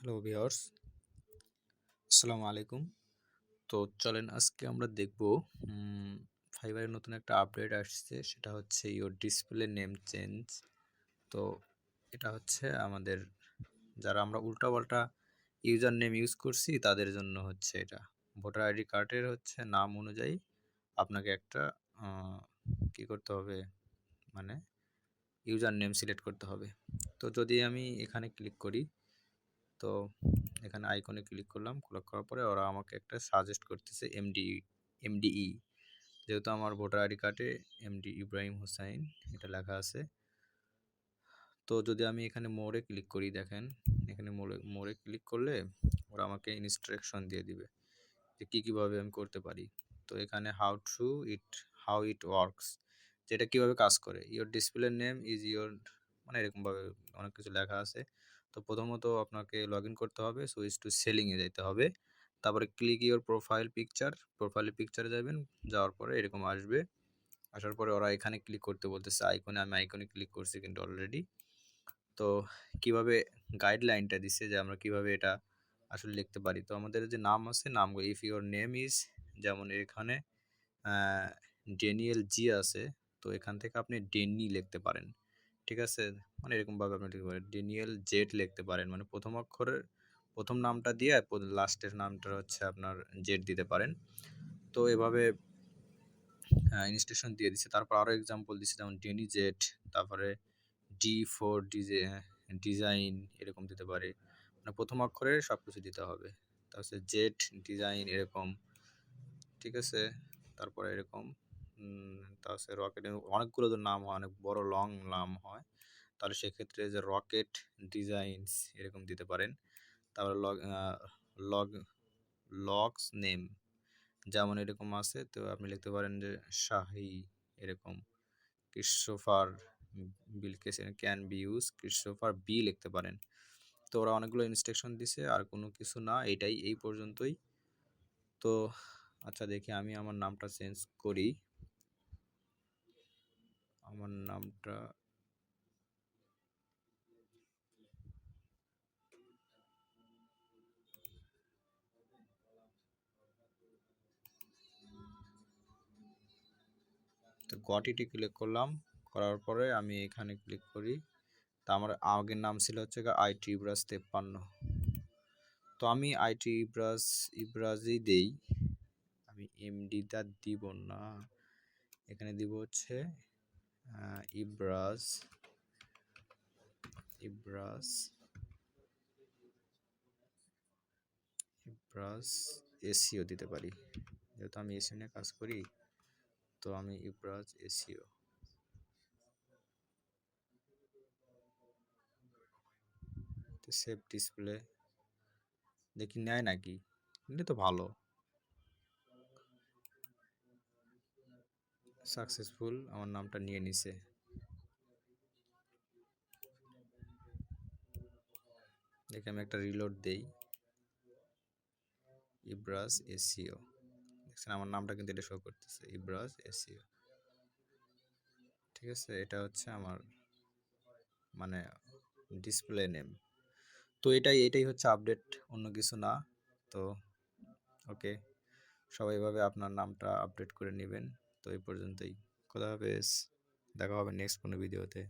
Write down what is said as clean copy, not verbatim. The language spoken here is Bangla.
হ্যালো ভিউয়ার্স, আসসালামু আলাইকুম। তো চলেন আজকে আমরা দেখব ফাইবারের নতুন একটা আপডেট আসছে, সেটা হচ্ছে ইওর ডিসপ্লে নেম চেঞ্জ। তো এটা হচ্ছে আমাদের যারা আমরা উল্টাপাল্টা ইউজার নেম ইউজ করছি তাদের জন্য হচ্ছে এটা। ভোটার আইডি কার্ডের হচ্ছে নাম অনুযায়ী আপনাকে একটা কি করতে হবে, মানে ইউজার নেম সিলেক্ট করতে হবে। তো যদি আমি এখানে ক্লিক করি, তো এখানে আইকনে ক্লিক করলাম, ক্লিক করার পরে ওরা আমাকে একটা সাজেস্ট করতেছে এমডিই, যেহেতু আমার ভোটার আইডি কার্ডে এমডি ইব্রাহিম হোসাইন এটা লেখা আছে। তো যদি আমি এখানে মোড়ে ক্লিক করি, দেখেন এখানে মোড়ে ক্লিক করলে ওরা আমাকে ইনস্ট্রাকশন দিয়ে দিবে যে কীভাবে আমি করতে পারি। তো এখানে হাউ ইট ওয়ার্কস, যেটা কীভাবে কাজ করে। Your display name is your, মানে এরকমভাবে অনেক কিছু লেখা আছে। তো প্রথমত আপনাকে লগ ইন করতে হবে, সুইচ টু সেলিংয়ে যেতে হবে। তারপরে ক্লিক ইওর প্রোফাইল পিকচারে যাবেন, যাওয়ার পরে এরকম আসবে। আসার পরে ওরা এখানে ক্লিক করতে বলতেছে আইকনে, আমি আইকনে ক্লিক করছি কিন্তু অলরেডি। তো কিভাবে গাইডলাইনটা দিচ্ছে যে আমরা কিভাবে এটা আসলে লিখতে পারি। তো আমাদের যে নাম আছে, নামগুলো ইফ ইওর নেম ইজ, যেমন এখানে ডেনিয়েল জি আছে, তো এখান থেকে আপনি ডেনি লিখতে পারেন, ঠিক আছে। মানে এরকমভাবে আপনি লিখতে পারেন ডেনিয়েল জেড লিখতে পারেন, মানে প্রথম অক্ষরের প্রথম নামটা দিয়ে লাস্টের নামটা হচ্ছে আপনার জেড দিতে পারেন। তো এভাবে ইনস্ট্রাকশন দিয়ে দিচ্ছে। তারপর আরও এক্সাম্পল দিচ্ছে, যেমন ডেনি জেড, তারপরে ডি ফোর ডিজাইন এরকম দিতে পারে, মানে প্রথম অক্ষরে সব কিছু দিতে হবে। তারপরে জেড ডিজাইন এরকম, ঠিক আছে। তারপরে এরকম তারপরে রকেট, অনেকগুলো তো নাম হয়, অনেক বড় লং নাম হয়, তাহলে সেক্ষেত্রে যে রকেট ডিজাইনস এরকম দিতে পারেন। তারপরে লগ লগস নেম যেমন এরকম আছে, তো আপনি লিখতে পারেন যে শাহি এরকম। ক্রিস্টোফার বিলকেস ক্যান বি ইউজ, ক্রিস্টোফার বি লিখতে পারেন। তো ওরা অনেকগুলো ইনস্ট্রাকশন দিছে, আর কোনো কিছু না, এটাই এই পর্যন্তই। তো আচ্ছা দেখি আমি আমার নামটা চেঞ্জ করি। আমার নামটা তো গটিটি ক্লিক করলাম, করার পরে আমি এখানে ক্লিক করি। তা আমার আগের নাম ছিল হচ্ছে আইটি ইব্রাজ 53। তো আমি আইটি ইব্রাজই দেই, আমি এমডিটা দিব না, এখানে দিব হচ্ছে ইব্রাজ ইব্রাজ ইব্রাজ এসিও দিতে পারি, যেহেতু আমি এসিও নিয়ে কাজ করি। তো আমি ইব্রাজ এসিও, সেভ ডিসপ্লে, দেখি নেয় নাকি, নিলে তো ভালো। সাকসেসফুল, আমার নামটা নিয়ে নিছে। দেখি আমি একটা রিলোড দেই, ইব্রাজ এসিও, দেখছেন আমার নামটা কিন্তু এটা শো করতেছে, ইব্রাজ এসিও, ঠিক আছে। এটা হচ্ছে আমার মানে ডিসপ্লে নেম। তো এটাই হচ্ছে আপডেট, অন্য কিছু না। তো ওকে, সবাই এভাবে আপনার নামটা আপডেট করে নেবেন। তো এই পর্যন্তই, খোদা হাফেজ, দেখা হবে নেক্সট কোনো ভিডিওতে।